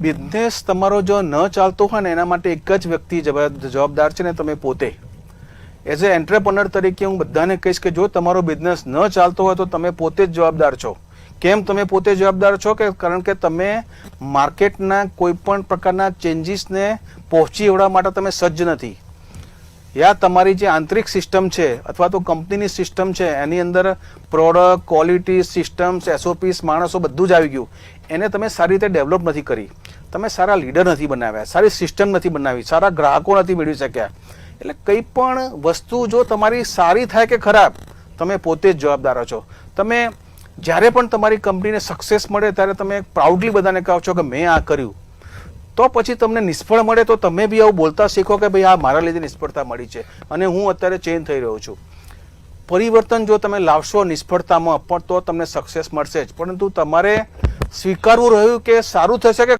Business તમારો જો ન ચાલતો હોય ને એના માટે એક જ વ્યક્તિ જવાબદાર છે ને તમે પોતે. એઝ એ એન્ટરપ્રનર તરીકે હું બધાને કહીશ કે જો તમારો બિઝનેસ ન ચાલતો હોય તો તમે પોતે જ જવાબદાર છો. કેમ તમે પોતે જવાબદાર છો? કે કારણ કે તમે માર્કેટના કોઈ પણ પ્રકારના ચેન્જીસને પહોંચી વળવા માટે તમે સજ્જ નથી. યા તમારી જે આંતરિક સિસ્ટમ છે અથવા તો કંપનીની સિસ્ટમ છે એની અંદર પ્રોડક્ટ, ક્વોલિટી, સિસ્ટમ્સ, એસઓપીસ, માણસો બધું જ આવી ગયું. એને તમે સારી રીતે ડેવલપ નથી કરી, તમે સારા લીડર નથી બનાવ્યા, સારી સિસ્ટમ નથી બનાવી, સારા ગ્રાહકો નથી મેળવી શક્યા. એટલે કંઈ પણ વસ્તુ જો તમારી સારી થાય કે ખરાબ, તમે પોતે જ જવાબદાર છો. તમે જ્યારે પણ તમારી કંપનીને સક્સેસ મળે ત્યારે તમે પ્રાઉડલી બધાને કહો છો કે મેં આ કર્યું. તો પછી તમને નિષ્ફળ મળે તો તમે બી આવું બોલતા શીખો કે ભાઈ આ મારા લીધે નિષ્ફળતા મળી છે અને હું અત્યારે ચેન્જ થઈ રહ્યો છું. પરિવર્તન જો તમે લાવશો નિષ્ફળતામાં પણ તો તમને સક્સેસ મળશે જ, પરંતુ તમારે સ્વીકારવું રહ્યું કે સારું થશે કે